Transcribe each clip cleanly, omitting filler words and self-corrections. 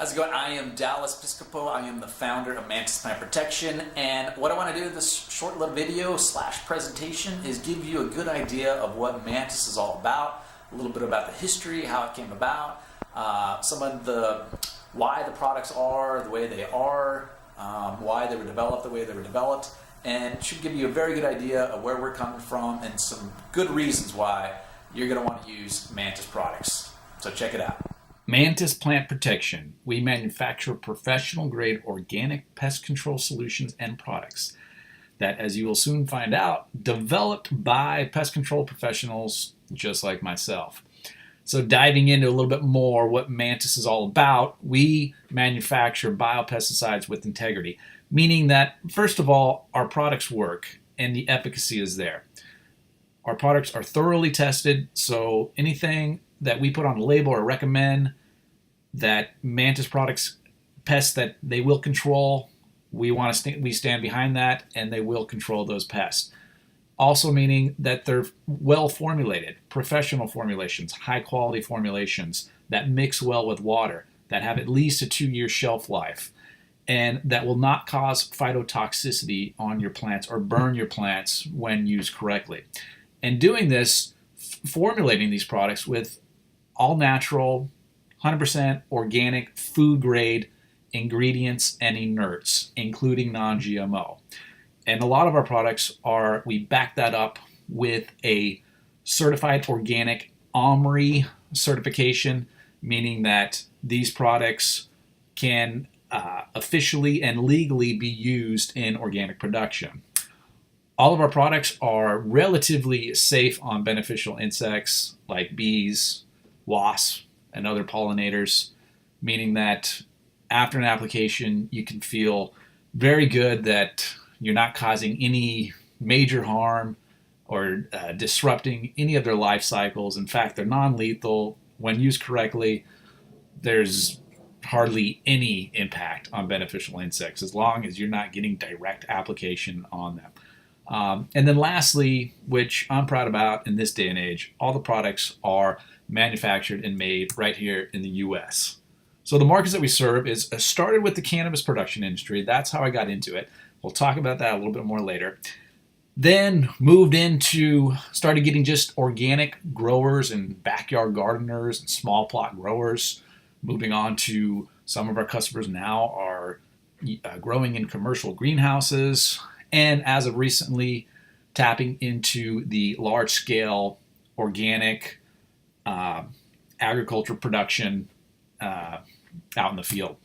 How's it going? I am Dallas Piscopo. I am the founder of Mantis Plant Protection, and what I want to do in this short little video slash presentation is give you a good idea of what Mantis is all about, a little bit about the history, how it came about, some of the why the products are the way they are, why they were developed the way they were developed, and should give you a very good idea of where we're coming from and some good reasons why you're going to want to use Mantis products. So check it out. Mantis Plant Protection. We manufacture professional-grade organic pest control solutions and products that, as you will soon find out, developed by pest control professionals just like myself. So diving into a little bit more what Mantis is all about, we manufacture biopesticides with integrity, meaning that, first of all, our products work and the efficacy is there. Our products are thoroughly tested, so anything that we put on a label or recommend that Mantis products, pests that they will control, we stand behind that, and they will control those pests. Also meaning that they're well formulated, professional formulations, high quality formulations that mix well with water, that have at least a 2-year shelf life, and that will not cause phytotoxicity on your plants or burn your plants when used correctly. And doing this, formulating these products with all natural, 100% organic, food grade ingredients and inerts, including non-GMO. And a lot of our products we back that up with a certified organic OMRI certification, meaning that these products can officially and legally be used in organic production. All of our products are relatively safe on beneficial insects like bees, wasps, and other pollinators, meaning that after an application, you can feel very good that you're not causing any major harm or disrupting any of their life cycles. In fact, they're non-lethal. When used correctly, there's hardly any impact on beneficial insects as long as you're not getting direct application on them. And then lastly, which I'm proud about in this day and age, all the products are manufactured and made right here in the US. So the markets that we serve is started with the cannabis production industry. That's how I got into it. We'll talk about that a little bit more later. Then started getting just organic growers and backyard gardeners and small plot growers. Moving on to some of our customers now are growing in commercial greenhouses. And as of recently, tapping into the large-scale organic agriculture production out in the field.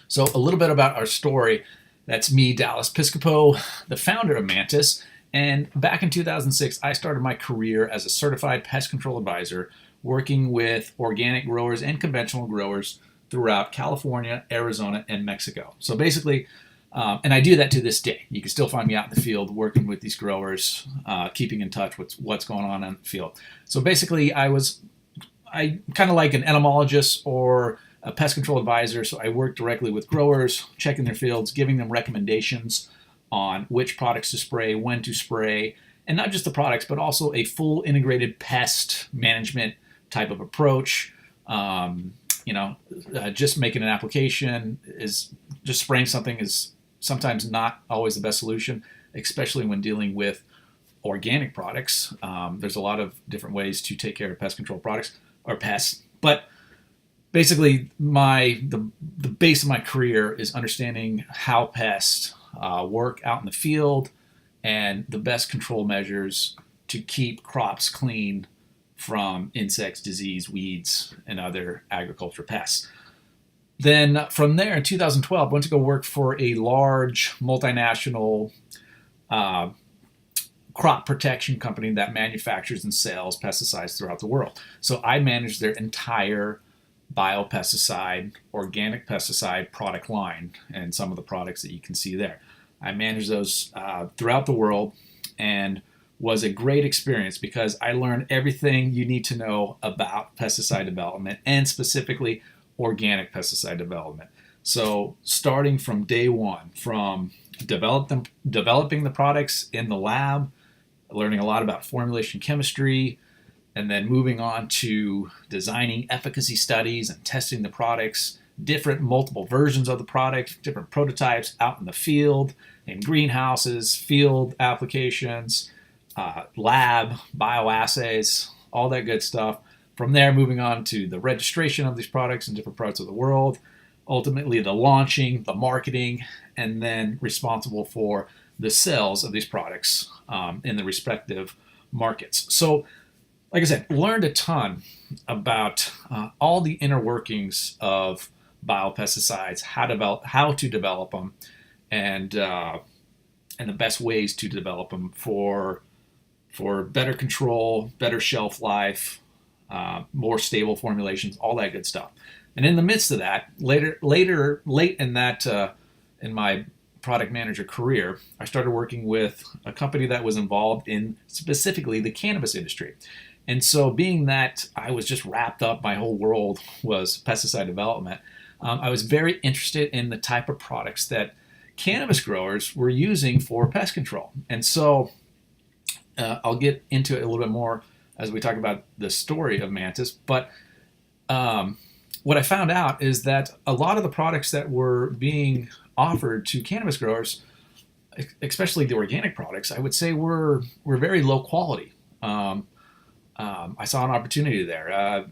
So a little bit about our story. That's me, Dallas Piscopo, the founder of Mantis. And back in 2006, I started my career as a certified pest control advisor, working with organic growers and conventional growers throughout California, Arizona, and Mexico. So basically, and I do that to this day. You can still find me out in the field working with these growers, keeping in touch with what's going on in the field. So basically, I kind of like an entomologist or a pest control advisor. So I work directly with growers, checking their fields, giving them recommendations on which products to spray, when to spray, and not just the products, but also a full integrated pest management type of approach. Just making an application just spraying something is sometimes not always the best solution, especially when dealing with organic products. There's a lot of different ways to take care of pest control products or pests, but basically the base of my career is understanding how pests work out in the field and the best control measures to keep crops clean from insects, disease, weeds, and other agriculture pests. Then from there in 2012, I went to go work for a large multinational crop protection company that manufactures and sells pesticides throughout the world. So I managed their entire biopesticide, organic pesticide product line and some of the products that you can see there. I managed those throughout the world and was a great experience because I learned everything you need to know about pesticide development and specifically organic pesticide development. So starting from day one, from developing the products in the lab, learning a lot about formulation chemistry, and then moving on to designing efficacy studies and testing the products different multiple versions of the product, different prototypes out in the field, in greenhouses, field applications, lab, bioassays, all that good stuff. From there, moving on to the registration of these products in different parts of the world, ultimately the launching, the marketing, and then responsible for the sales of these products in the respective markets. So, like I said, learned a ton about all the inner workings of biopesticides, how to develop them, and the best ways to develop them for better control, better shelf life, more stable formulations, all that good stuff. And in the midst of that, late in that in my product manager career, I started working with a company that was involved in specifically the cannabis industry. And so, being that I was just wrapped up, my whole world was pesticide development, I was very interested in the type of products that cannabis growers were using for pest control. And so, I'll get into it a little bit more as we talk about the story of Mantis. But what I found out is that a lot of the products that were being offered to cannabis growers, especially the organic products, I would say were very low quality. I saw an opportunity there. I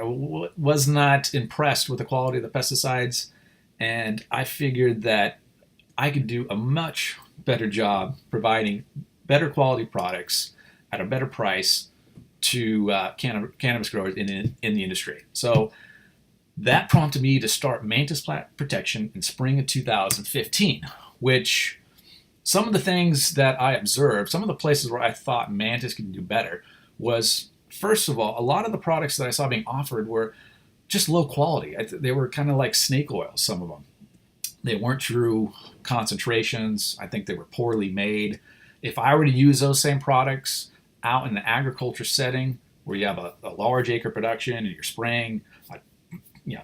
was not impressed with the quality of the pesticides, and I figured that I could do a much better job providing better quality products at a better price to cannabis growers in the industry. So that prompted me to start Mantis Plant Protection in spring of 2015, which some of the things that I observed, some of the places where I thought Mantis could do better was, first of all, a lot of the products that I saw being offered were just low quality. They were kind of like snake oil, some of them. They weren't true concentrations. I think they were poorly made. If I were to use those same products out in the agriculture setting where you have a large acre production and you're spraying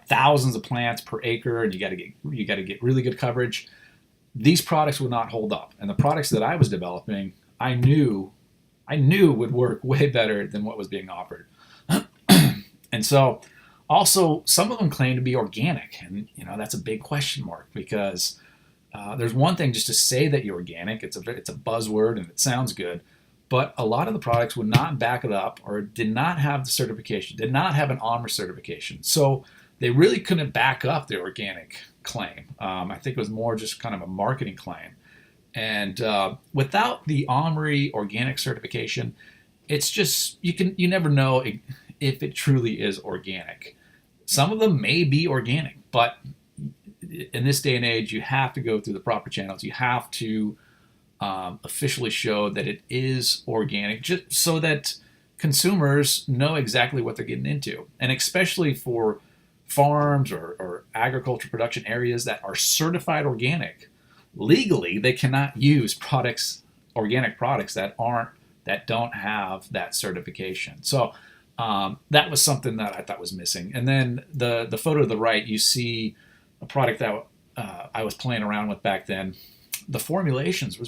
thousands of plants per acre and you got to get really good coverage, these products would not hold up. And the products that I was developing, I knew would work way better than what was being offered. And so also some of them claim to be organic, and that's a big question mark, because there's one thing just to say that you're organic. It's a buzzword and it sounds good, but a lot of the products would not back it up or did not have the certification, did not have an OMRI certification. So they really couldn't back up their organic claim. I think it was more just kind of a marketing claim. And without the OMRI organic certification, it's just, you never know if it truly is organic. Some of them may be organic, but in this day and age, you have to go through the proper channels. You have to officially show that it is organic, just so that consumers know exactly what they're getting into. And especially for farms or agriculture production areas that are certified organic, legally they cannot use organic products that don't have that certification. So that was something that I thought was missing. And then the photo to the right, you see a product that I was playing around with back then. The formulations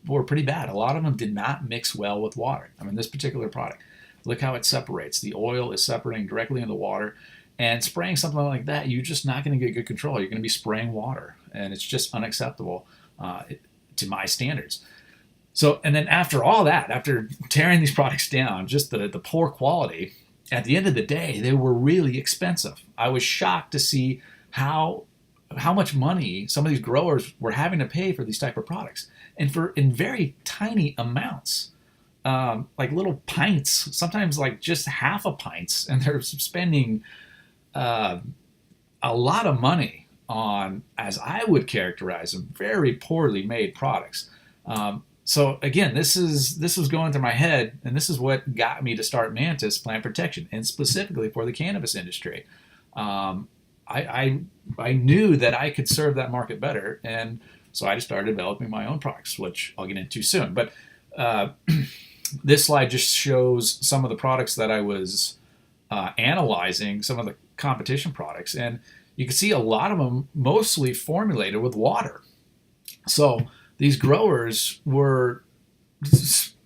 were pretty bad. A lot of them did not mix well with water. I mean, this particular product, look how it separates. The oil is separating directly in the water. And spraying something like that, you're just not going to get good control. You're going to be spraying water, and it's just unacceptable to my standards. So, and then after all that, after tearing these products down, just the poor quality, at the end of the day, they were really expensive. I was shocked to see how much money some of these growers were having to pay for these type of products, and in very tiny amounts, like little pints, sometimes like just half a pints, and they're spending a lot of money on, as I would characterize them, very poorly made products. So again, this was going through my head, and this is what got me to start Mantis Plant Protection, and specifically for the cannabis industry. I knew that I could serve that market better, and so I just started developing my own products, which I'll get into soon. But this slide just shows some of the products that I was analyzing, some of the competition products, and you can see a lot of them mostly formulated with water. So these growers were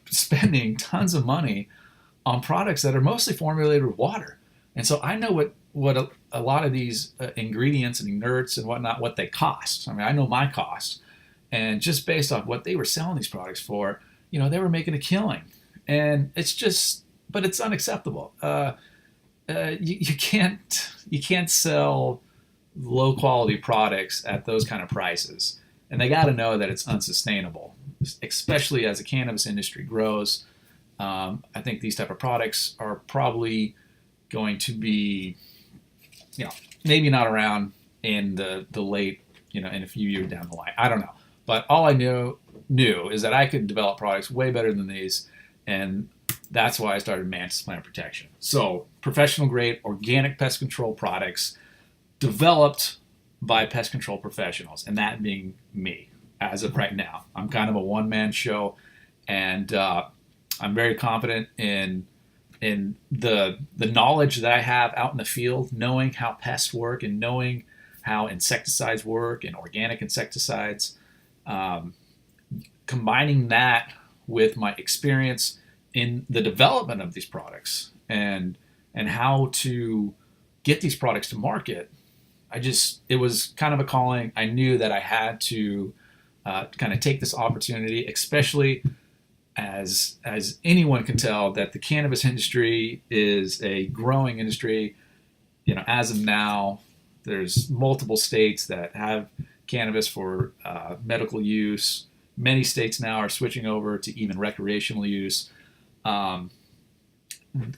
spending tons of money on products that are mostly formulated with water. And so I know what a lot of these ingredients and inerts and whatnot, what they cost. I mean, I know my cost, and just based off what they were selling these products for, they were making a killing, and but it's unacceptable. You can't sell low quality products at those kind of prices, and they got to know that it's unsustainable, especially as the cannabis industry grows. I think these type of products are probably going to be, maybe not around in the late, in a few years down the line. I don't know, but all I knew is that I could develop products way better than these, and that's why I started Mantis Plant Protection. So professional grade organic pest control products developed by pest control professionals, and that being me as of right now. I'm kind of a one-man show, and I'm very confident in the knowledge that I have out in the field, knowing how pests work and knowing how insecticides work and organic insecticides. Combining that with my experience in the development of these products and how to get these products to market, it was kind of a calling. I knew that I had to kind of take this opportunity, especially as anyone can tell that the cannabis industry is a growing industry. As of now, there's multiple states that have cannabis for medical use. Many states now are switching over to even recreational use.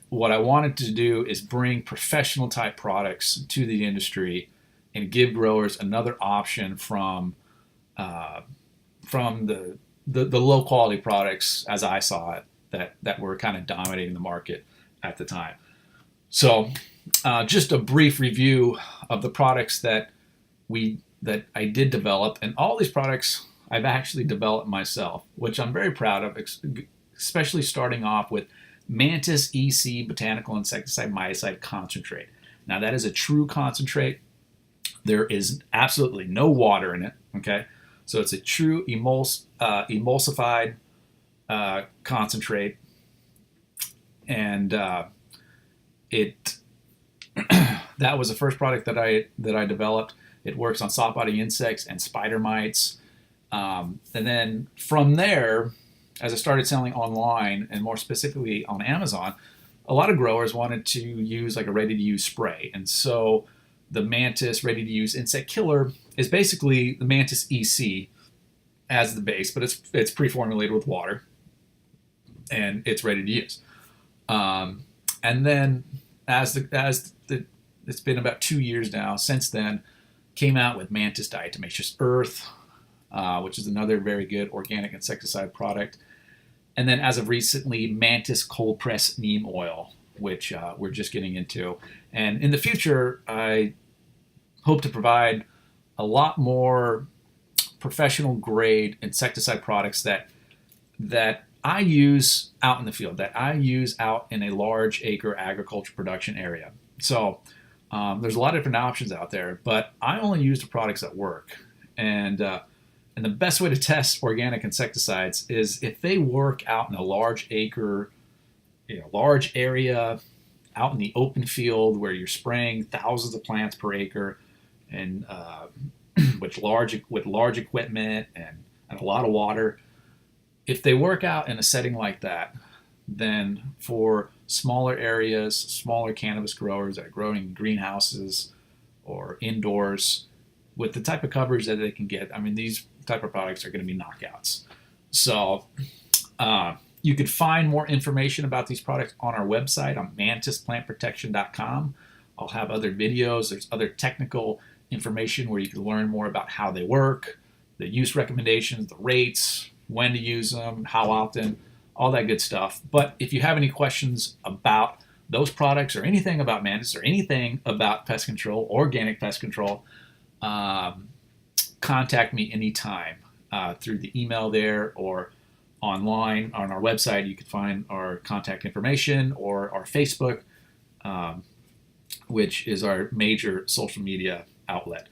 What I wanted to do is bring professional type products to the industry and give growers another option from the low quality products, as I saw it, that were kind of dominating the market at the time. So just a brief review of the products that I did develop, and all these products I've actually developed myself, which I'm very proud of, especially starting off with Mantis EC Botanical Insecticide Miticide Concentrate. Now that is a true concentrate. There is absolutely no water in it, okay? So it's a true emulsified concentrate, and it that was the first product that I developed. It works on soft body insects and spider mites, and then from there, as I started selling online and more specifically on Amazon, a lot of growers wanted to use like a ready-to-use spray, and so the Mantis ready-to-use insect killer is basically the Mantis EC as the base, but it's pre-formulated with water, and it's ready to use. And then as it's been about 2 years now since then, came out with Mantis Diatomaceous Earth, which is another very good organic insecticide product. And then as of recently, Mantis Cold Press Neem Oil, which we're just getting into. And in the future, I hope to provide a lot more professional grade insecticide products that I use out in the field, that I use out in a large acre agriculture production area. So there's a lot of different options out there, but I only use the products that work. And the best way to test organic insecticides is if they work out in a large acre, large area, out in the open field where you're spraying thousands of plants per acre, and with large equipment and a lot of water. If they work out in a setting like that, then for smaller areas, smaller cannabis growers that are growing in greenhouses or indoors, with the type of coverage that they can get, I mean, these type of products are going to be knockouts. So you could find more information about these products on our website on mantisplantprotection.com. I'll have other videos. There's other technical information where you can learn more about how they work, the use recommendations, the rates, when to use them, how often, all that good stuff. But if you have any questions about those products or anything about Mantis or anything about pest control, organic pest control, contact me anytime through the email there or online on our website. You can find our contact information, or our Facebook, which is our major social media outlet.